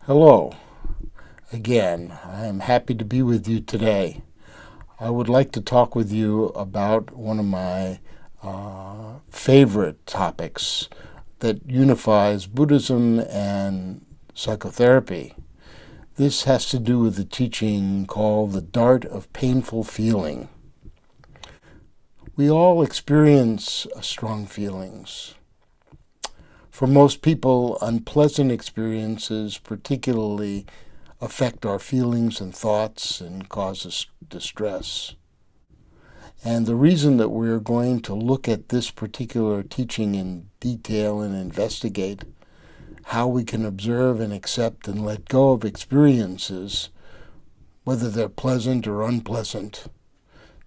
Hello, again. I am happy to be with you today. I would like to talk with you about one of my favorite topics that unifies Buddhism and psychotherapy. This has to do with the teaching called the Dart of Painful Feeling. We all experience strong feelings. For most people, unpleasant experiences particularly affect our feelings and thoughts and cause us distress. And the reason that we're going to look at this particular teaching in detail and investigate how we can observe and accept and let go of experiences, whether they're pleasant or unpleasant,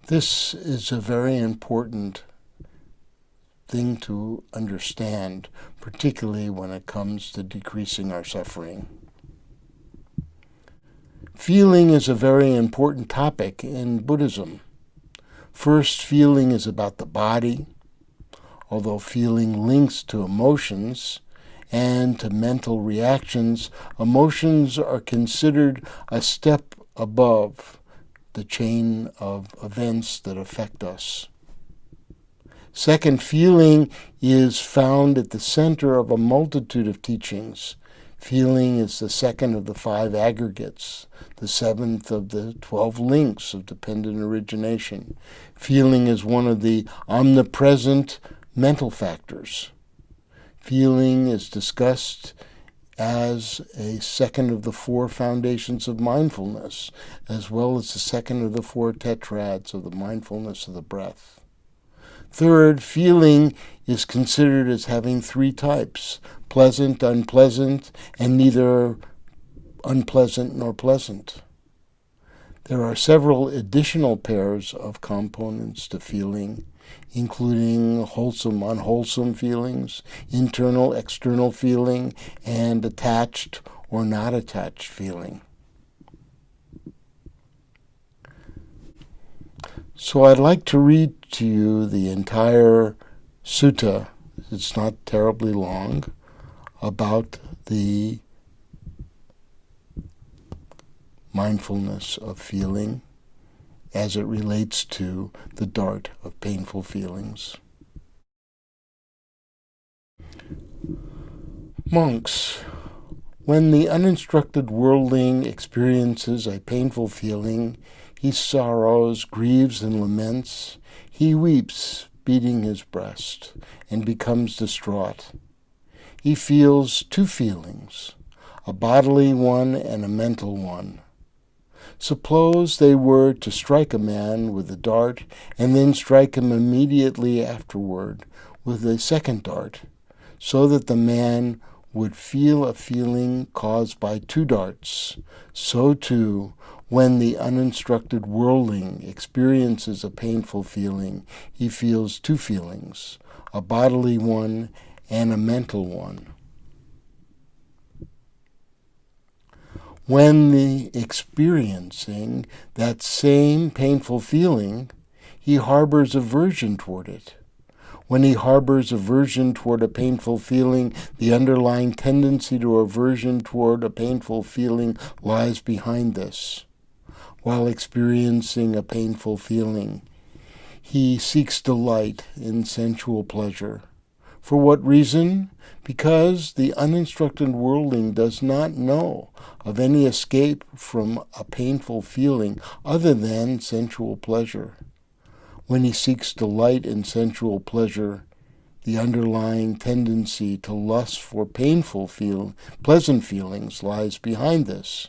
this is a very important thing to understand, particularly when it comes to decreasing our suffering. Feeling is a very important topic in Buddhism. First, feeling is about the body, although feeling links to emotions and to mental reactions. Emotions are considered a step above the chain of events that affect us. Second, feeling is found at the center of a multitude of teachings. Feeling is the second of the 5 aggregates, the 7th of the 12 links of dependent origination. Feeling is one of the omnipresent mental factors. Feeling is discussed as a second of the 4 foundations of mindfulness, as well as the second of the 4 tetrads of the mindfulness of the breath. Third, feeling is considered as having 3 types: pleasant, unpleasant, and neither unpleasant nor pleasant. There are several additional pairs of components to feeling, including wholesome, unwholesome feelings, internal, external feeling, and attached or not attached feeling. So I'd like to read to you the entire sutta, it's not terribly long, about the mindfulness of feeling as it relates to the dart of painful feelings. Monks, when the uninstructed worldling experiences a painful feeling, he sorrows, grieves, and laments. He weeps, beating his breast, and becomes distraught. He feels 2 feelings, a bodily one and a mental one. Suppose they were to strike a man with a dart and then strike him immediately afterward with a second dart, so that the man would feel a feeling caused by 2 darts. So too, when the uninstructed worldling experiences a painful feeling, he feels 2 feelings, a bodily one and a mental one. When the experiencing that same painful feeling, he harbors aversion toward it. When he harbors aversion toward a painful feeling, the underlying tendency to aversion toward a painful feeling lies behind this. While experiencing a painful feeling, he seeks delight in sensual pleasure. For what reason? Because the uninstructed worldling does not know of any escape from a painful feeling other than sensual pleasure. When he seeks delight in sensual pleasure, the underlying tendency to lust for pleasant feelings lies behind this.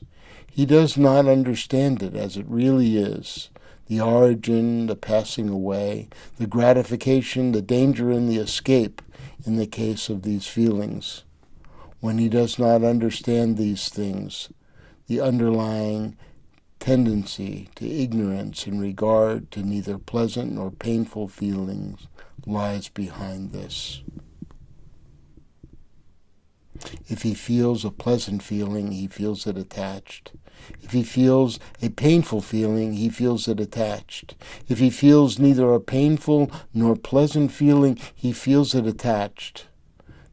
He does not understand it as it really is, the origin, the passing away, the gratification, the danger, and the escape in the case of these feelings. When he does not understand these things, the underlying tendency to ignorance in regard to neither pleasant nor painful feelings lies behind this. If he feels a pleasant feeling, he feels it attached. If he feels a painful feeling, he feels it attached. If he feels neither a painful nor pleasant feeling, he feels it attached.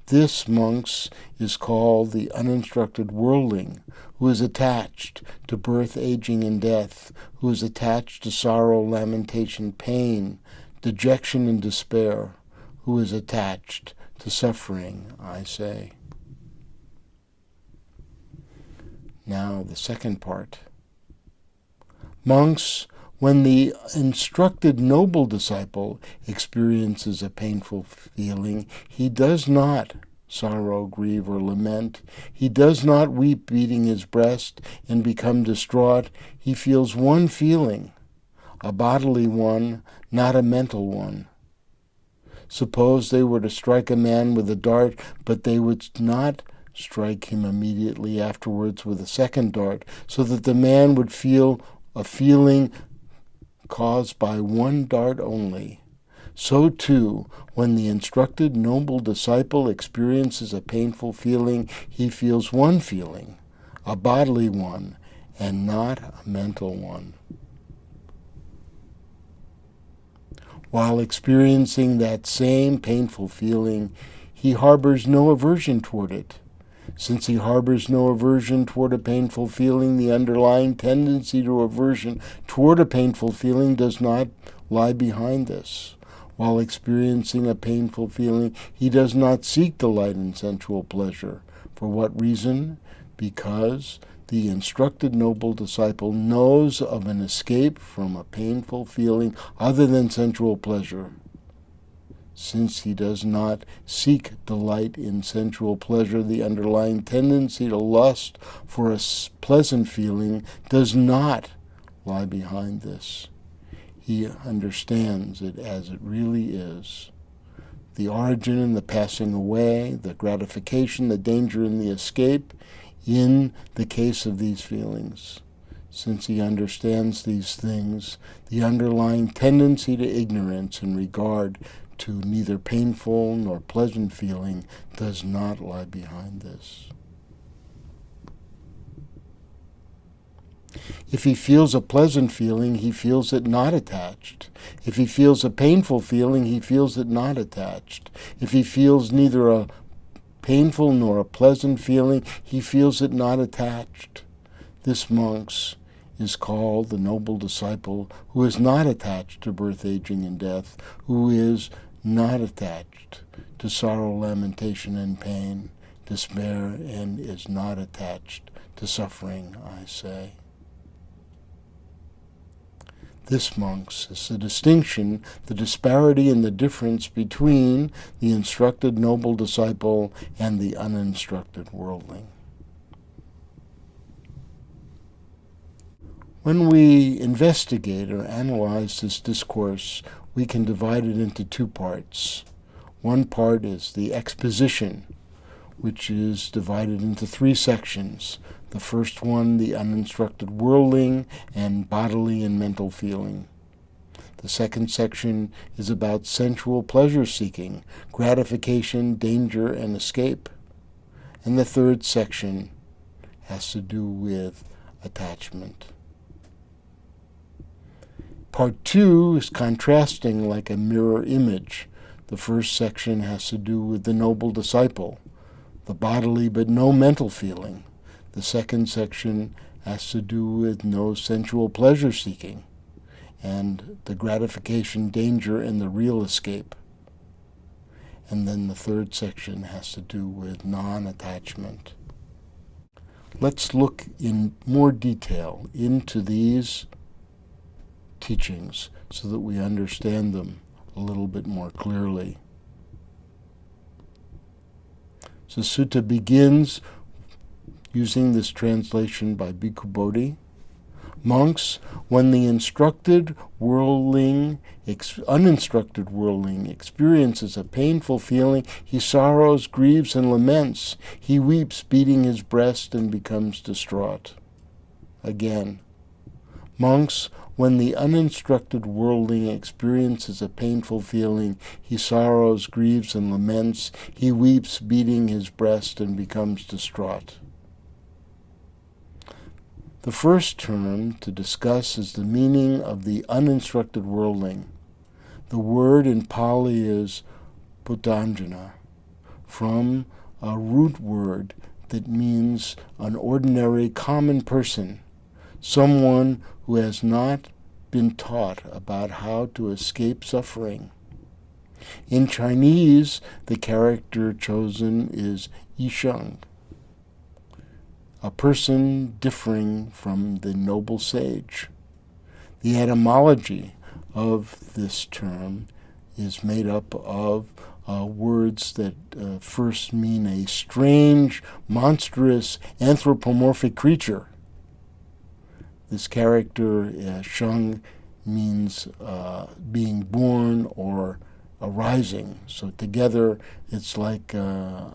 This, monks, is called the uninstructed worldling, who is attached to birth, aging, and death, who is attached to sorrow, lamentation, pain, dejection, and despair, who is attached to suffering, I say. Now the second part. Monks, when the instructed noble disciple experiences a painful feeling, he does not sorrow, grieve, or lament. He does not weep, beating his breast, and become distraught. He feels one feeling, a bodily one, not a mental one. Suppose they were to strike a man with a dart, but they would not strike him immediately afterwards with a second dart, so that the man would feel a feeling caused by one dart only. So too, when the instructed noble disciple experiences a painful feeling, he feels one feeling, a bodily one, and not a mental one. While experiencing that same painful feeling, he harbors no aversion toward it. Since he harbors no aversion toward a painful feeling, the underlying tendency to aversion toward a painful feeling does not lie behind this. While experiencing a painful feeling, he does not seek delight in sensual pleasure. For what reason? Because the instructed noble disciple knows of an escape from a painful feeling other than sensual pleasure. Since he does not seek delight in sensual pleasure, the underlying tendency to lust for a pleasant feeling does not lie behind this. He understands it as it really is. The origin and the passing away, the gratification, the danger and the escape in the case of these feelings. Since he understands these things, the underlying tendency to ignorance in regard to neither painful nor pleasant feeling does not lie behind this. If he feels a pleasant feeling, he feels it not attached. If he feels a painful feeling, he feels it not attached. If he feels neither a painful nor a pleasant feeling, he feels it not attached. This, monks, is called the noble disciple who is not attached to birth, aging, and death, who is not attached to sorrow, lamentation, and pain, despair, and is not attached to suffering, I say. This, monks, is the distinction, the disparity and the difference between the instructed noble disciple and the uninstructed worldling. When we investigate or analyze this discourse, we can divide it into two parts. One part is the exposition, which is divided into three sections. The first one, the uninstructed worldling and bodily and mental feeling. The second section is about sensual pleasure-seeking, gratification, danger, and escape. And the third section has to do with attachment. Part 2 is contrasting like a mirror image. The first section has to do with the noble disciple, the bodily but no mental feeling. The second section has to do with no sensual pleasure-seeking and the gratification, danger, and the real escape. And then the third section has to do with non-attachment. Let's look in more detail into these teachings so that we understand them a little bit more clearly. So sutta begins using this translation by Bhikkhu Bodhi. Monks, when the uninstructed worldling experiences a painful feeling, he sorrows, grieves, and laments. He weeps, beating his breast, and becomes distraught. Again, monks, when the uninstructed worldling experiences a painful feeling, he sorrows, grieves, and laments. He weeps, beating his breast, and becomes distraught. The first term to discuss is the meaning of the uninstructed worldling. The word in Pali is PUTHUJANO. from a root word that means an ordinary common person, someone who has not been taught about how to escape suffering. In Chinese, the character chosen is Yisheng, a person differing from the noble sage. The etymology of this term is made up of words that first mean a strange, monstrous, anthropomorphic creature. This character, Sheng, means being born or arising. So together it's like an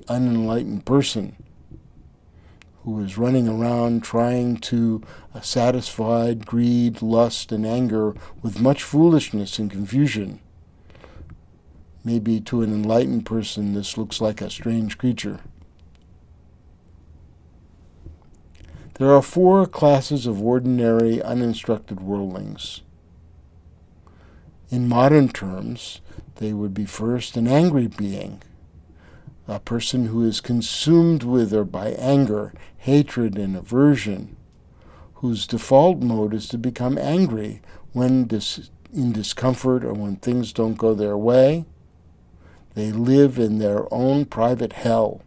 unenlightened person who is running around trying to satisfy greed, lust, and anger with much foolishness and confusion. Maybe to an enlightened person this looks like a strange creature. There are 4 classes of ordinary, uninstructed worldlings. In modern terms, they would be first an angry being, a person who is consumed with or by anger, hatred, and aversion, whose default mode is to become angry when in discomfort or when things don't go their way. They live in their own private hell.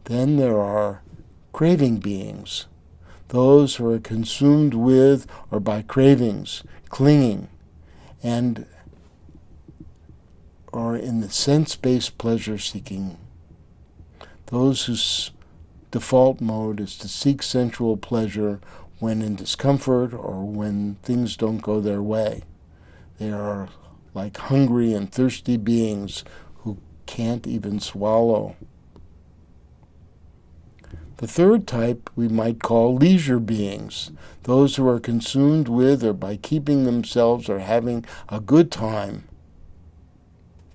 Then there are craving beings, those who are consumed with or by cravings, clinging, and are in the sense-based pleasure-seeking. Those whose default mode is to seek sensual pleasure when in discomfort or when things don't go their way. They are like hungry and thirsty beings who can't even swallow. The third type we might call leisure beings, those who are consumed with or by keeping themselves or having a good time,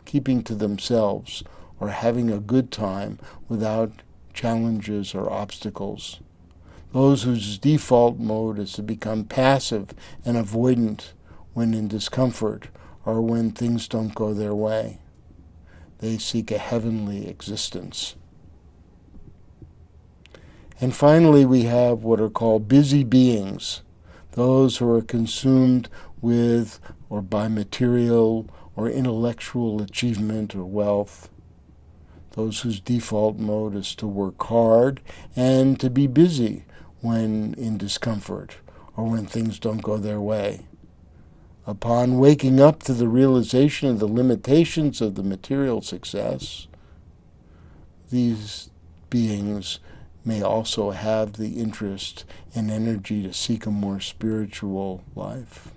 keeping to themselves or having a good time without challenges or obstacles. Those whose default mode is to become passive and avoidant when in discomfort or when things don't go their way. They seek a heavenly existence. And finally, we have what are called busy beings, those who are consumed with or by material or intellectual achievement or wealth, those whose default mode is to work hard and to be busy when in discomfort or when things don't go their way. Upon waking up to the realization of the limitations of the material success, these beings may also have the interest and energy to seek a more spiritual life.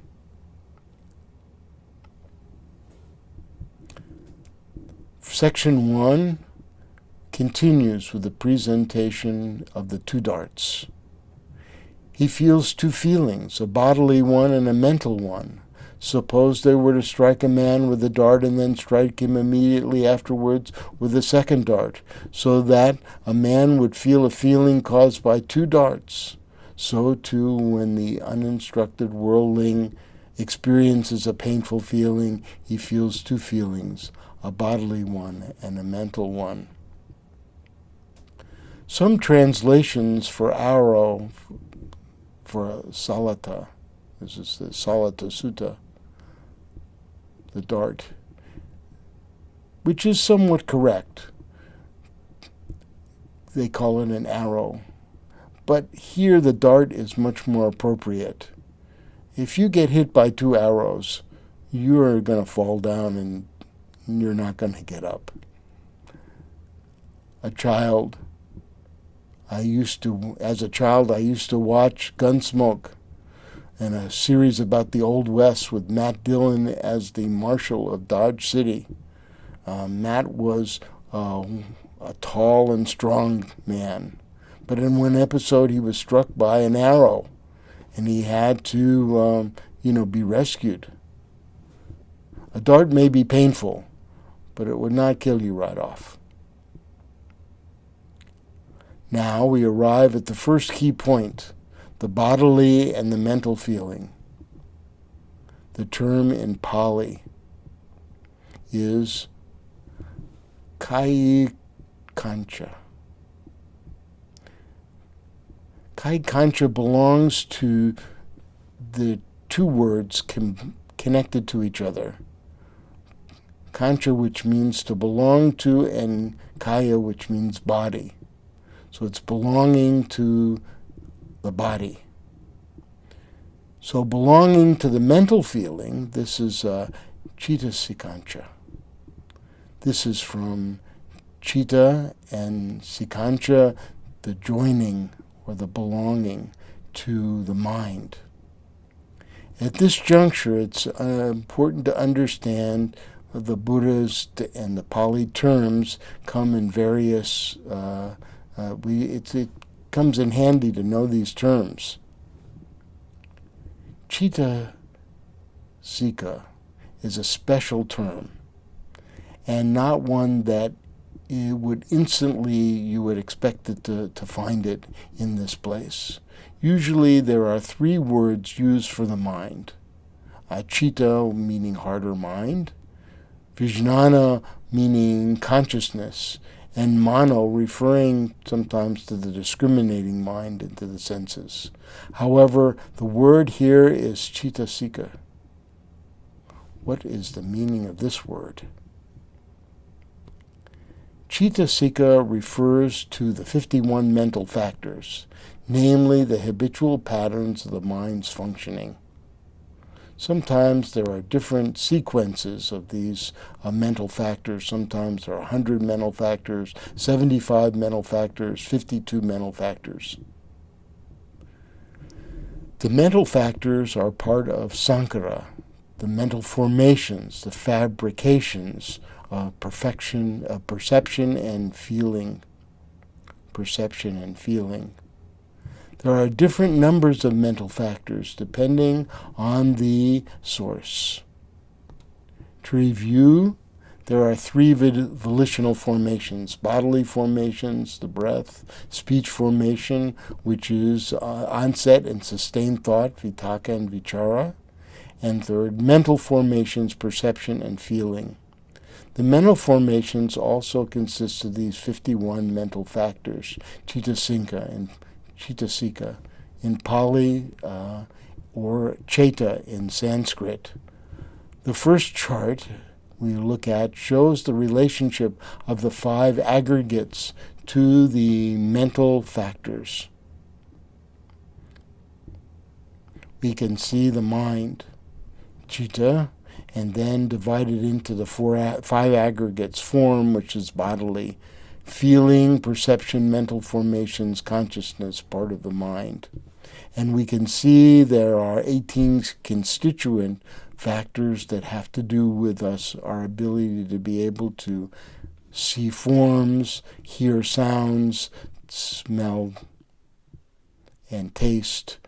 Section 1 continues with the presentation of the 2 darts. He feels 2 feelings, a bodily one and a mental one. Suppose they were to strike a man with a dart and then strike him immediately afterwards with a second dart, so that a man would feel a feeling caused by 2 darts. So too, when the uninstructed worldling experiences a painful feeling, he feels 2 feelings, a bodily one and a mental one. Some translations for arrow, for salata, this is the Salata Sutta, the dart, which is somewhat correct. They call it an arrow. But here the dart is much more appropriate. If you get hit by 2 arrows, you're going to fall down and you're not going to get up. As a child, I used to watch Gunsmoke, and a series about the Old West with Matt Dillon as the Marshal of Dodge City. Matt was a tall and strong man, but in one episode he was struck by an arrow, and he had to, be rescued. A dart may be painful, but it would not kill you right off. Now we arrive at the first key point, the bodily and the mental feeling. The term in Pali is Kai Kancha. Kai Kancha belongs to the two words connected to each other. Kancha, which means to belong to, and Kaya, which means body. So it's belonging to the body. So belonging to the mental feeling, this is Chitta-sikancha. This is from Chitta and Sikancha, the joining or the belonging to the mind. At this juncture, it's important to understand the Buddha's and the Pali terms come in various, it comes in handy to know these terms. Chitta Sika is a special term, and not one that you would expect it to find it in this place. Usually there are three words used for the mind. Chitta meaning heart or mind, Vijnana meaning consciousness, and mano referring sometimes to the discriminating mind and to the senses. However, the word here is Chitta-sika. What is the meaning of this word? Chitta-sika refers to the 51 mental factors, namely the habitual patterns of the mind's functioning. Sometimes there are different sequences of these mental factors. Sometimes there are 100 mental factors, 75 mental factors, 52 mental factors. The mental factors are part of sankhara, the mental formations, the fabrications of perception and feeling. Perception and feeling. There are different numbers of mental factors depending on the source. To review, there are three volitional formations: bodily formations, the breath; speech formation, which is onset and sustained thought, vitaka and vichara; and third, mental formations, perception and feeling. The mental formations also consist of these 51 mental factors, Chitta-sika in Pali or Cheta in Sanskrit. The first chart we look at shows the relationship of the 5 aggregates to the mental factors. We can see the mind, Chitta, and then divided into the 5 aggregates: form, which is bodily; feeling, perception, mental formations, consciousness, part of the mind. And we can see there are 18 constituent factors that have to do with our ability to be able to see forms, hear sounds, smell and taste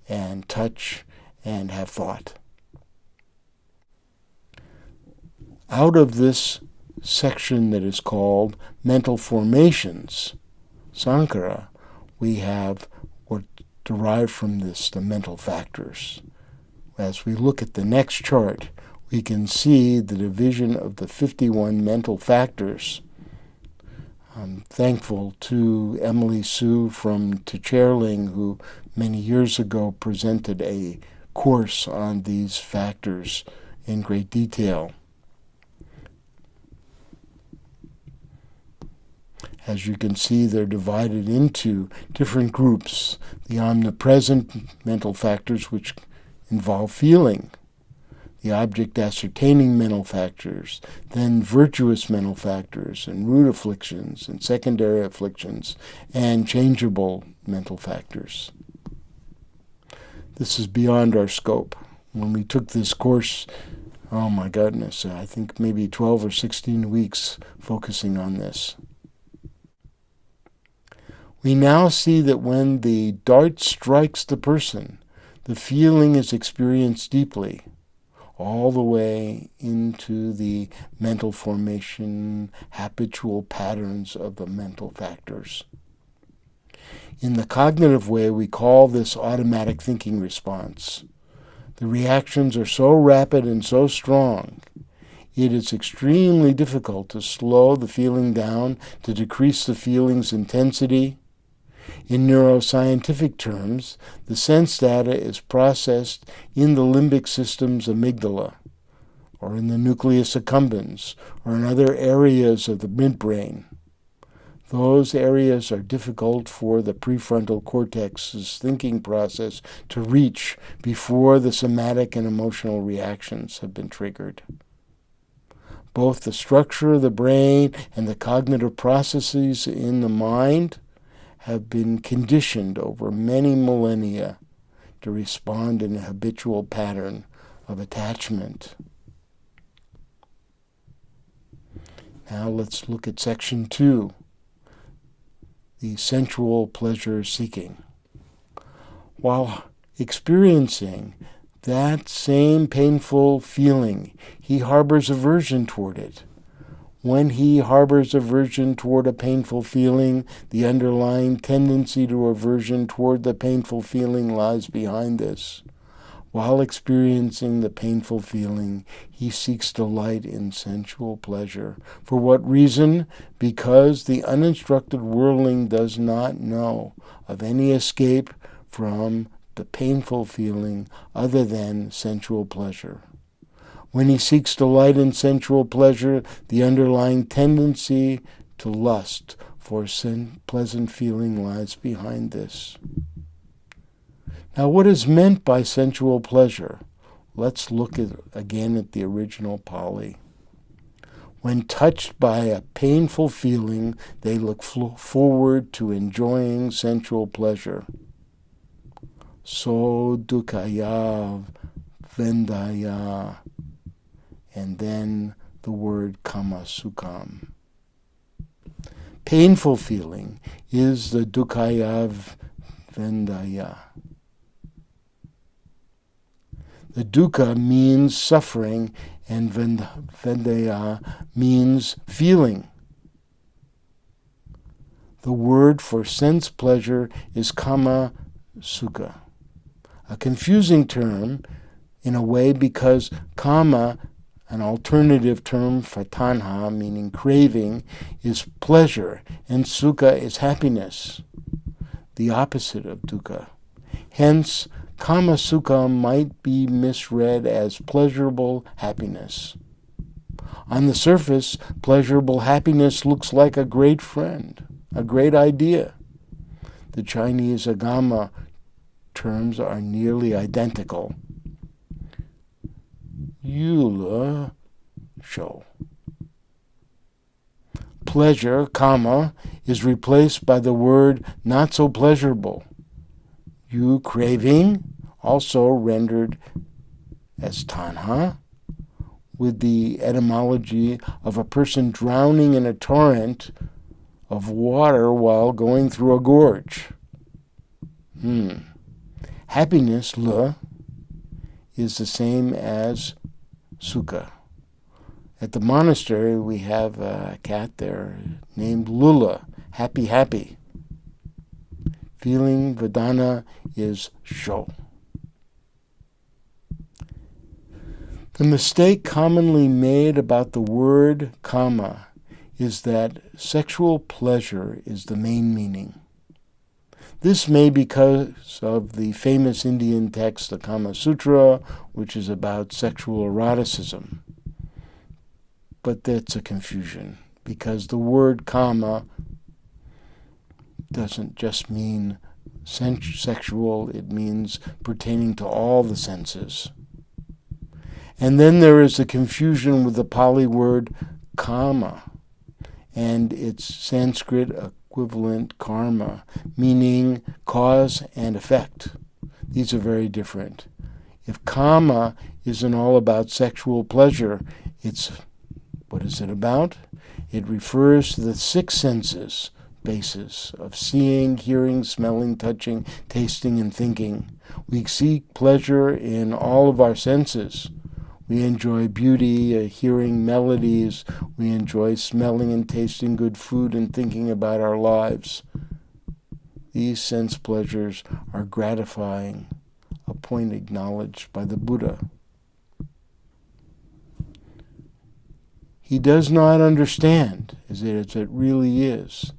and touch and have thought. Out of this section that is called mental formations, sankhara, we have what derived from this, the mental factors. As we look at the next chart, we can see the division of the 51 mental factors. I'm thankful to Emily Sue from Techerling, who many years ago presented a course on these factors in great detail. As you can see, they're divided into different groups. The omnipresent mental factors, which involve feeling. The object ascertaining mental factors. Then virtuous mental factors, and root afflictions, and secondary afflictions, and changeable mental factors. This is beyond our scope. When we took this course, oh my goodness, I think maybe 12 or 16 weeks focusing on this. We now see that when the dart strikes the person, the feeling is experienced deeply, all the way into the mental formation, habitual patterns of the mental factors. In the cognitive way, we call this automatic thinking response. The reactions are so rapid and so strong, it is extremely difficult to slow the feeling down, to decrease the feeling's intensity. In neuroscientific terms, the sense data is processed in the limbic system's amygdala, or in the nucleus accumbens, or in other areas of the midbrain. Those areas are difficult for the prefrontal cortex's thinking process to reach before the somatic and emotional reactions have been triggered. Both the structure of the brain and the cognitive processes in the mind have been conditioned over many millennia to respond in a habitual pattern of attachment. Now let's look at section 2, the sensual pleasure seeking. While experiencing that same painful feeling, he harbors aversion toward it. When he harbors aversion toward a painful feeling, the underlying tendency to aversion toward the painful feeling lies behind this. While experiencing the painful feeling, he seeks delight in sensual pleasure. For what reason? Because the uninstructed worldling does not know of any escape from the painful feeling other than sensual pleasure. When he seeks delight in sensual pleasure, the underlying tendency to lust for pleasant feeling lies behind this. Now, what is meant by sensual pleasure? Let's look again at the original Pali. When touched by a painful feeling, they look forward to enjoying sensual pleasure. So dukkaya vendaya. And then the word kama sukham. Painful feeling is the dukkaya vendaya. The dukkha means suffering, and vendaya means feeling. The word for sense pleasure is kama sukha, a confusing term in a way because kama, an alternative term for tanha, meaning craving, is pleasure, and sukha is happiness, the opposite of dukkha. Hence, kama sukha might be misread as pleasurable happiness. On the surface, pleasurable happiness looks like a great friend, a great idea. The Chinese agama terms are nearly identical. Yula show. Pleasure, kama, is replaced by the word not so pleasurable. You craving, also rendered as tanha, with the etymology of a person drowning in a torrent of water while going through a gorge. Happiness, la, is the same as sukha. At the monastery, we have a cat there named Lula, happy, happy. Feeling Vedana is sho. The mistake commonly made about the word kama is that sexual pleasure is the main meaning. This may be because of the famous Indian text, the Kama Sutra, which is about sexual eroticism. But that's a confusion, because the word kama doesn't just mean sexual, it means pertaining to all the senses. And then there is the confusion with the Pali word kama and its Sanskrit equivalent karma, meaning cause and effect. These are very different. If kama isn't all about sexual pleasure, what is it about? It refers to the six senses, basis of seeing, hearing, smelling, touching, tasting, and thinking. We seek pleasure in all of our senses. We enjoy beauty, hearing melodies. We enjoy smelling and tasting good food and thinking about our lives. These sense pleasures are gratifying, a point acknowledged by the Buddha. He does not understand, as it really is,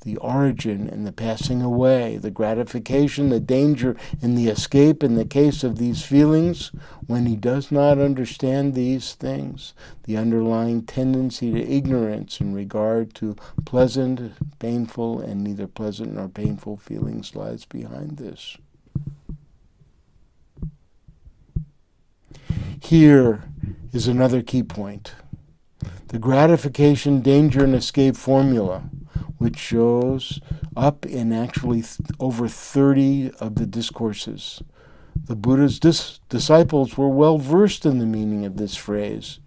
the origin and the passing away, the gratification, the danger, and the escape in the case of these feelings. When he does not understand these things, the underlying tendency to ignorance in regard to pleasant, painful, and neither pleasant nor painful feelings lies behind this. Here is another key point. The gratification, danger, and escape formula, which shows up in actually over 30 of the discourses. The Buddha's disciples were well versed in the meaning of this phrase,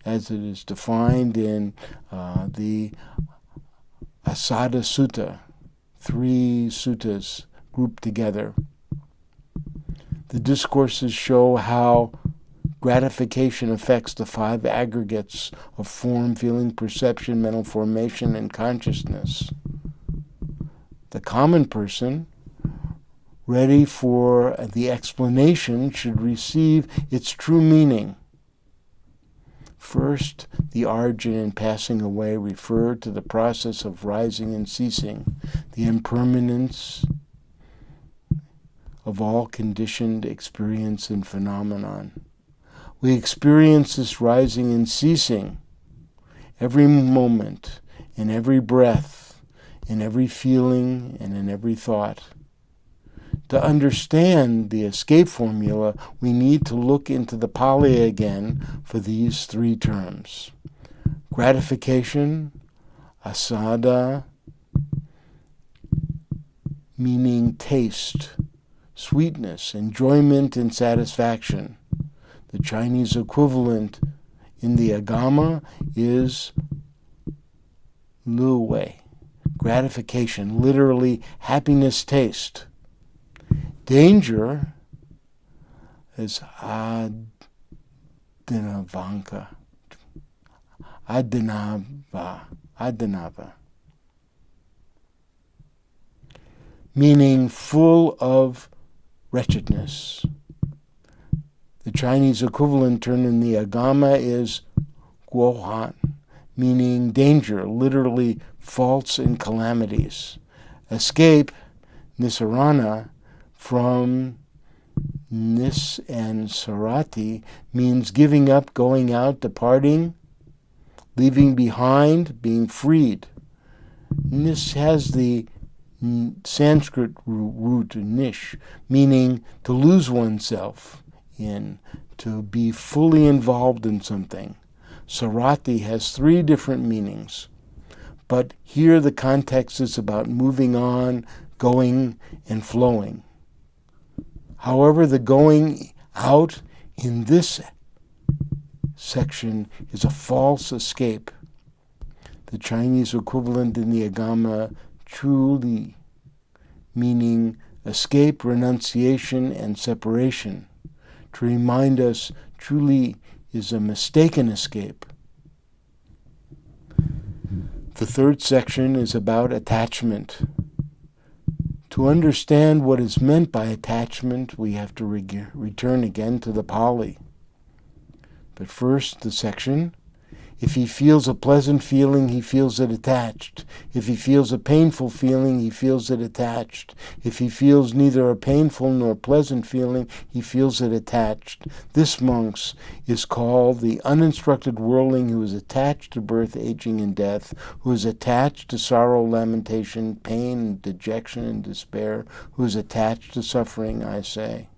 as it is defined in the Asada Sutta, 3 suttas grouped together. The discourses show how gratification affects the 5 aggregates of form, feeling, perception, mental formation, and consciousness. The common person, ready for the explanation, should receive its true meaning. First, the origin and passing away refer to the process of rising and ceasing, the impermanence of all conditioned experience and phenomenon. We experience this rising and ceasing every moment, in every breath, in every feeling, and in every thought. To understand the escape formula, we need to look into the Pali again for these 3 terms. Gratification, asada, meaning taste, sweetness, enjoyment, and satisfaction. The Chinese equivalent in the Agama is lu wei, gratification, literally happiness taste. Danger is adinava, meaning full of wretchedness. The Chinese equivalent term in the Agama is guohan, meaning danger, literally faults and calamities. Escape, nisarana, from nis and sarati, means giving up, going out, departing, leaving behind, being freed. Nis has the Sanskrit root nish, meaning to lose oneself in, to be fully involved in something. Sarati has 3 different meanings, but here the context is about moving on, going, and flowing. However, the going out in this section is a false escape. The Chinese equivalent in the Agama, chu li, meaning escape, renunciation, and separation. To remind us, truly is a mistaken escape. The 3rd section is about attachment. To understand what is meant by attachment, we have to return again to the Pali. But first, the section. If he feels a pleasant feeling, he feels it attached. If he feels a painful feeling, he feels it attached. If he feels neither a painful nor pleasant feeling, he feels it attached. This, monks, is called the uninstructed worldling who is attached to birth, aging, and death, who is attached to sorrow, lamentation, pain, dejection, and despair, who is attached to suffering, I say.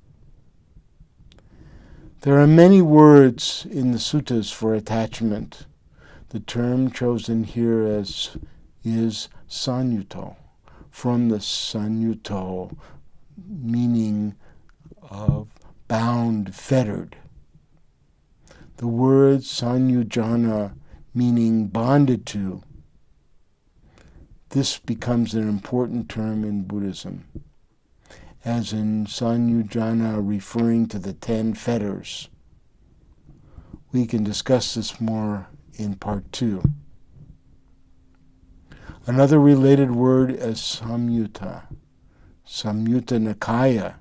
There are many words in the suttas for attachment. The term chosen here is sanyuto, from the sanyuto, meaning of bound, fettered. The word sanyujana, meaning bonded to. This becomes an important term in Buddhism, as in sanyujana referring to the 10 fetters. We can discuss this more in part 2. Another related word is samyutta, Samyutta Nikaya,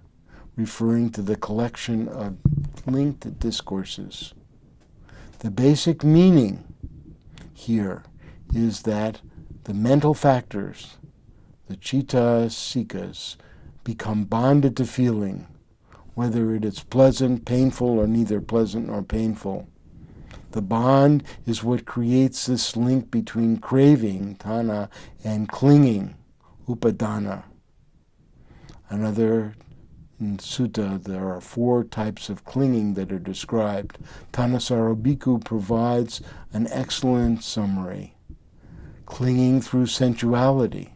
referring to the collection of linked discourses. The basic meaning here is that the mental factors, the chitta sikas, become bonded to feeling, whether it is pleasant, painful, or neither pleasant nor painful. The bond is what creates this link between craving, tanha, and clinging, upadana. Another in sutta, there are 4 types of clinging that are described. Thanissaro Bhikkhu provides an excellent summary. Clinging through sensuality,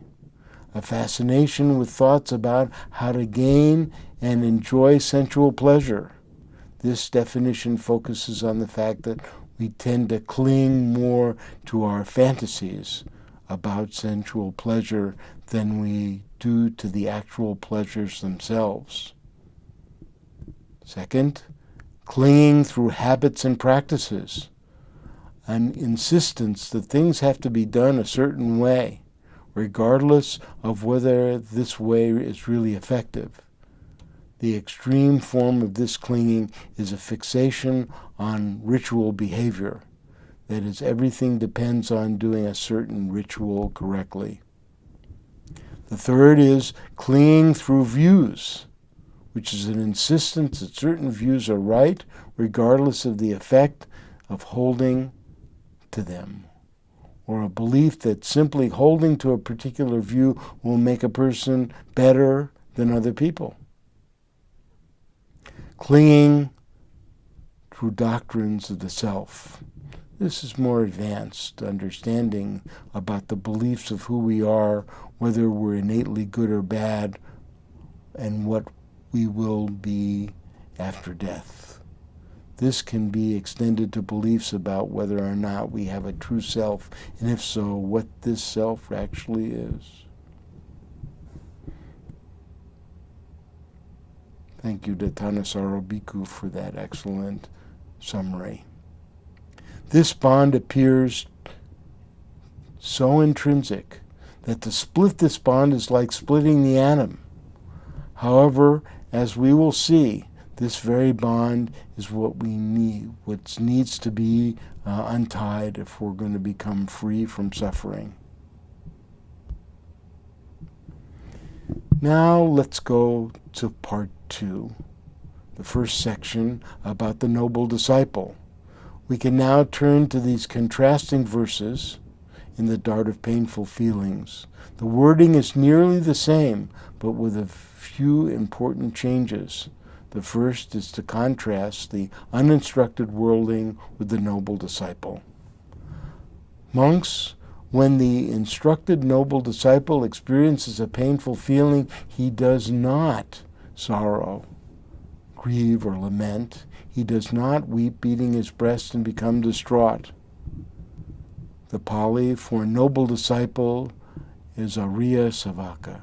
a fascination with thoughts about how to gain and enjoy sensual pleasure. This definition focuses on the fact that we tend to cling more to our fantasies about sensual pleasure than we do to the actual pleasures themselves. Second, clinging through habits and practices, an insistence that things have to be done a certain way, regardless of whether this way is really effective. The extreme form of this clinging is a fixation on ritual behavior. That is, everything depends on doing a certain ritual correctly. The third is clinging through views, which is an insistence that certain views are right, regardless of the effect of holding to them, or a belief that simply holding to a particular view will make a person better than other people. Clinging through doctrines of the self. This is more advanced understanding about the beliefs of who we are, whether we're innately good or bad, and what we will be after death. This can be extended to beliefs about whether or not we have a true self, and if so, what this self actually is. Thank you to Thanissaro Bhikkhu for that excellent summary. This bond appears so intrinsic that to split this bond is like splitting the atom. However, as we will see, this very bond is what we need, what needs to be untied if we're going to become free from suffering. Now let's go to part 2, the first section about the noble disciple. We can now turn to these contrasting verses in the Dart of Painful Feelings. The wording is nearly the same, but with a few important changes. The first is to contrast the uninstructed worldling with the noble disciple. Monks, when the instructed noble disciple experiences a painful feeling, he does not sorrow, grieve, or lament. He does not weep, beating his breast, and become distraught. The Pali for noble disciple is ARIYASAVAKA.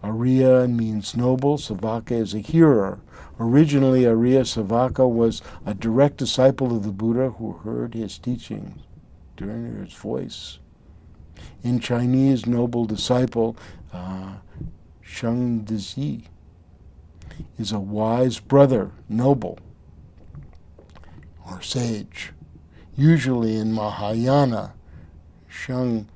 Ariya means noble, Savaka is a hearer. Originally, ARIYASAVAKA was a direct disciple of the Buddha who heard his teachings during his voice. In Chinese, noble disciple, Shengdizi, is a wise brother, noble, or sage. Usually in Mahayana, Shengdizi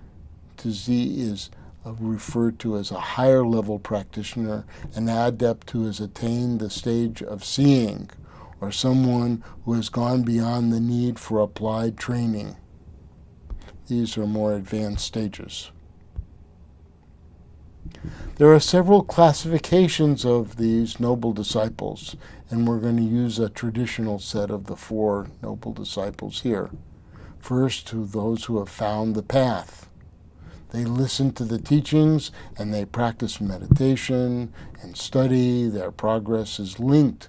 is referred to as a higher level practitioner, an adept who has attained the stage of seeing, or someone who has gone beyond the need for applied training. These are more advanced stages. There are several classifications of these noble disciples, and we're going to use a traditional set of the 4 noble disciples here. First, to those who have found the path. They listen to the teachings and they practice meditation and study. Their progress is linked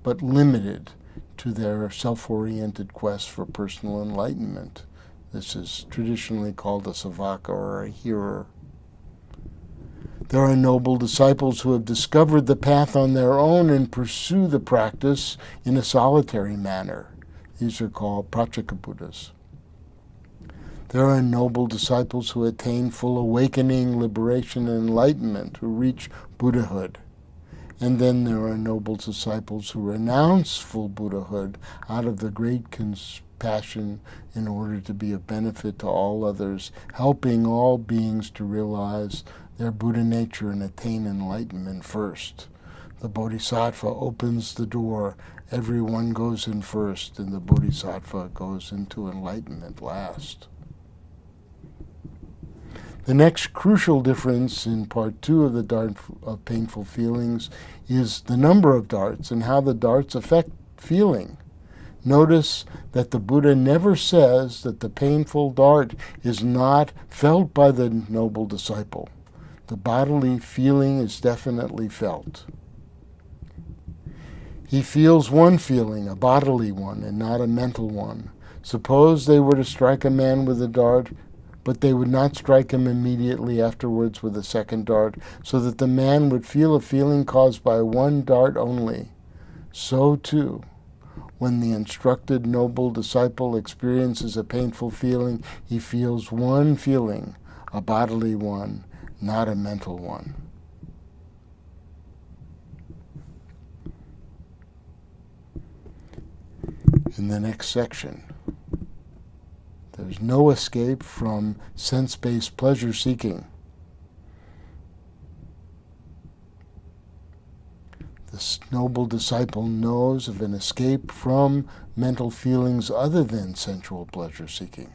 but limited to their self-oriented quest for personal enlightenment. This is traditionally called a savaka, or a hearer. There are noble disciples who have discovered the path on their own and pursue the practice in a solitary manner. These are called Pratyekabuddhas. There are noble disciples who attain full awakening, liberation, and enlightenment, who reach Buddhahood. And then there are noble disciples who renounce full Buddhahood out of the great compassion in order to be of benefit to all others, helping all beings to realize their Buddha nature and attain enlightenment first. The Bodhisattva opens the door, everyone goes in first, and the Bodhisattva goes into enlightenment last. The next crucial difference in part 2 of the Dart of Painful Feelings is the number of darts and how the darts affect feeling. Notice that the Buddha never says that the painful dart is not felt by the noble disciple. The bodily feeling is definitely felt. He feels one feeling, a bodily one, and not a mental one. Suppose they were to strike a man with a dart, but they would not strike him immediately afterwards with a second dart, so that the man would feel a feeling caused by one dart only. So too, when the instructed noble disciple experiences a painful feeling, he feels one feeling, a bodily one, not a mental one. In the next section, there's no escape from sense-based pleasure-seeking. This noble disciple knows of an escape from mental feelings other than sensual pleasure-seeking.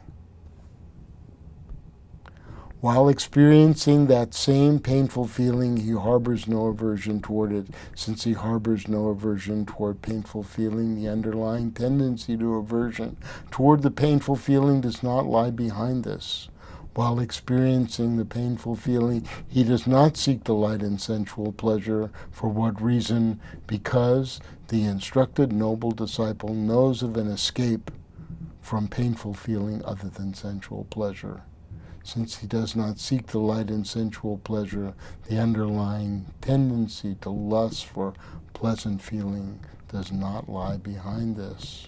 While experiencing that same painful feeling, he harbors no aversion toward it. Since he harbors no aversion toward painful feeling, the underlying tendency to aversion toward the painful feeling does not lie behind this. While experiencing the painful feeling, he does not seek delight in sensual pleasure. For what reason? Because the instructed noble disciple knows of an escape from painful feeling other than sensual pleasure. Since he does not seek delight in sensual pleasure, the underlying tendency to lust for pleasant feeling does not lie behind this.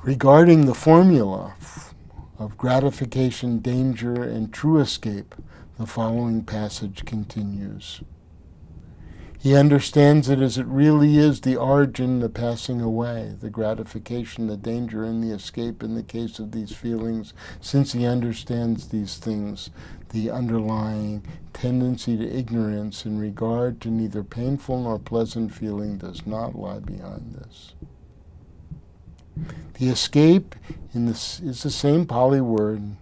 Regarding the formula of gratification, danger, and true escape, the following passage continues. He understands it as it really is, the origin, the passing away, the gratification, the danger, and the escape in the case of these feelings. Since he understands these things, the underlying tendency to ignorance in regard to neither painful nor pleasant feeling does not lie behind this. The escape is the same Pali word,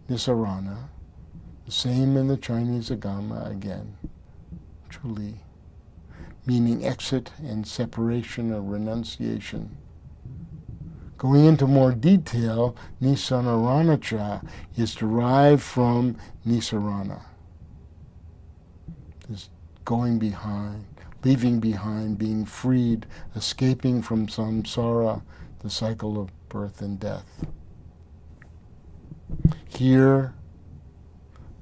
nisarana, the same in the Chinese agama again, truly, meaning exit and separation or renunciation. Going into more detail, nisaranacha is derived from nisarana, this going behind, leaving behind, being freed, escaping from samsara, the cycle of birth and death. Here,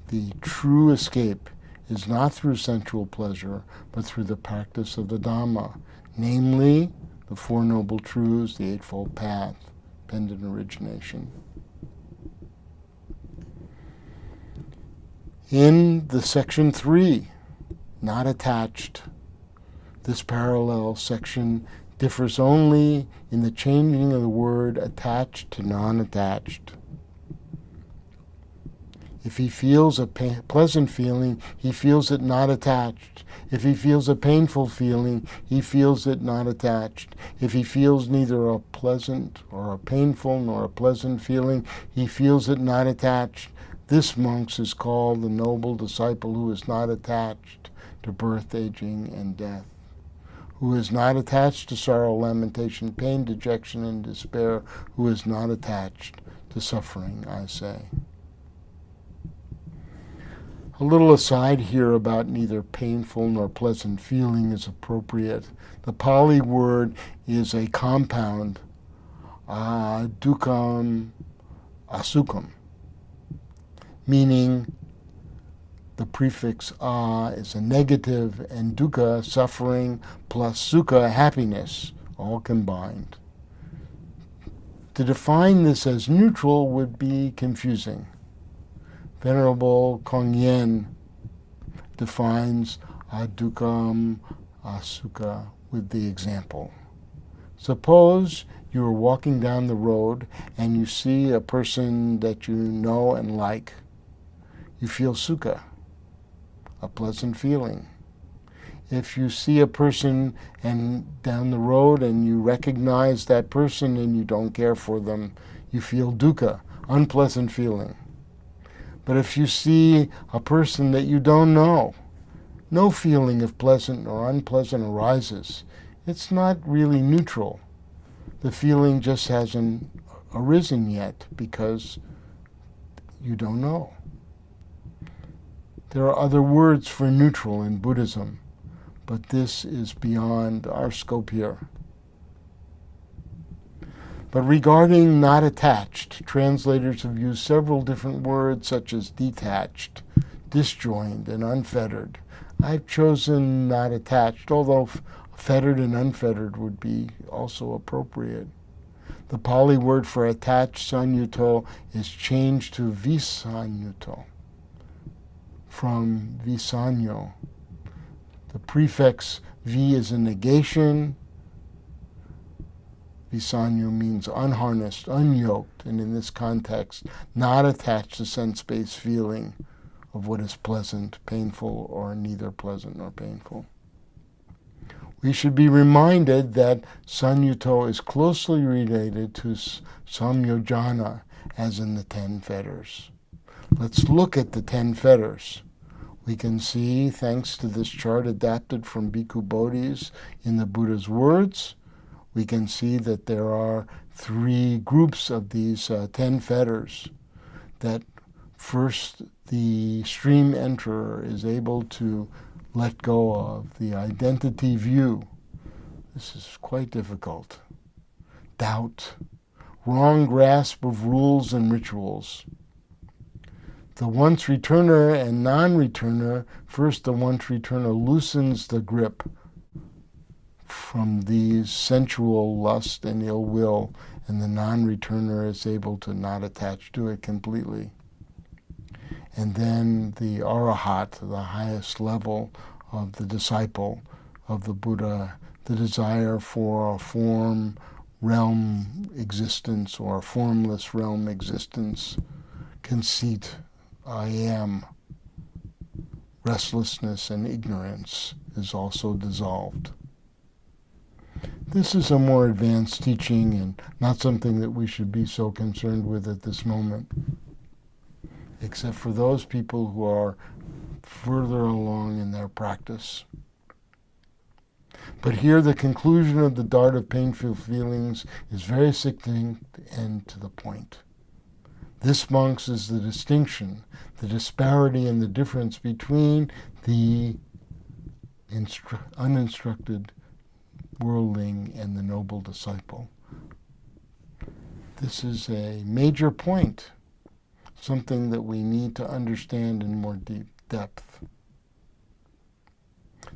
the true escape is not through sensual pleasure, but through the practice of the Dhamma, namely the Four Noble Truths, the Eightfold Path, dependent origination. In the section 3, not attached, this parallel section differs only in the changing of the word attached to non-attached. If he feels a pleasant feeling, he feels it not attached. If he feels a painful feeling, he feels it not attached. If he feels neither a pleasant or a painful nor a pleasant feeling, he feels it not attached. This, monks, is called the noble disciple who is not attached to birth, aging, and death, who is not attached to sorrow, lamentation, pain, dejection, and despair, who is not attached to suffering, I say. A little aside here about neither painful nor pleasant feeling is appropriate. The Pali word is a compound, dukkam, asukam, meaning the prefix a is a negative, and dukkha, suffering, plus sukha, happiness, all combined. To define this as neutral would be confusing. Venerable Kongyen defines adukam asukha with the example. Suppose you are walking down the road and you see a person that you know and like. You feel sukha, a pleasant feeling. If you see a person and down the road and you recognize that person and you don't care for them, you feel dukkha, unpleasant feeling. But if you see a person that you don't know, no feeling of pleasant or unpleasant arises. It's not really neutral. The feeling just hasn't arisen yet because you don't know. There are other words for neutral in Buddhism, but this is beyond our scope here. But regarding not attached, translators have used several different words such as detached, disjoined, and unfettered. I've chosen not attached, although fettered and unfettered would be also appropriate. The Pali word for attached, sanyuto, is changed to visanyuto from visanyo. The prefix vi is a negation. Visanyo means unharnessed, unyoked, and in this context, not attached to sense-based feeling of what is pleasant, painful, or neither pleasant nor painful. We should be reminded that sanyuto is closely related to samyojana, as in the 10 fetters. Let's look at the 10 fetters. We can see, thanks to this chart adapted from Bhikkhu Bodhis in the Buddha's words, we can see that there are 3 groups of these 10 fetters. That first, the stream enterer is able to let go of the identity view. This is quite difficult. Doubt, wrong grasp of rules and rituals. The once returner and non-returner, first the once returner loosens the grip from these sensual lust and ill will, and the non-returner is able to not attach to it completely. And then the arahat, the highest level of the disciple of the Buddha, the desire for a form, realm existence or a formless realm existence, conceit, I am, restlessness and ignorance is also dissolved. This is a more advanced teaching and not something that we should be so concerned with at this moment, except for those people who are further along in their practice. But here the conclusion of the dart of painful feelings is very succinct and to the point. This, monks, is the distinction, the disparity and the difference between the uninstructed worldling and the noble disciple. This is a major point, something that we need to understand in more deep depth.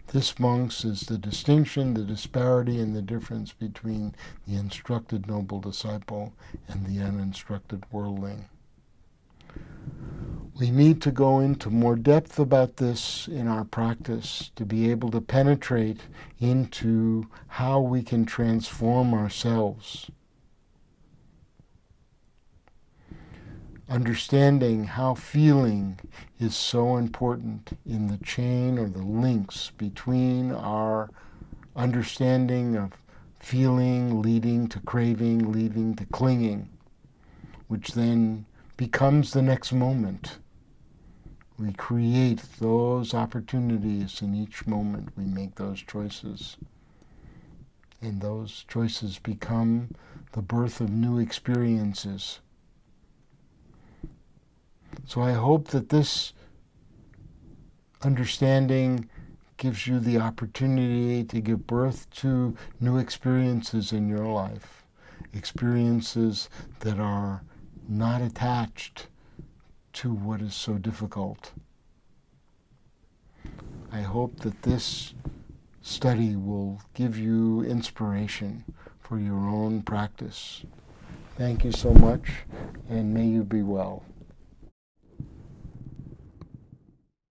This, monks, is the distinction, the disparity, and the difference between the instructed noble disciple and the uninstructed worldling. We need to go into more depth about this in our practice to be able to penetrate into how we can transform ourselves. Understanding how feeling is so important in the chain or the links between our understanding of feeling leading to craving, leading to clinging, which then becomes the next moment. We create those opportunities in each moment we make those choices. And those choices become the birth of new experiences. So I hope that this understanding gives you the opportunity to give birth to new experiences in your life, experiences that are not attached to what is so difficult. I hope that this study will give you inspiration for your own practice. Thank you so much, and may you be well.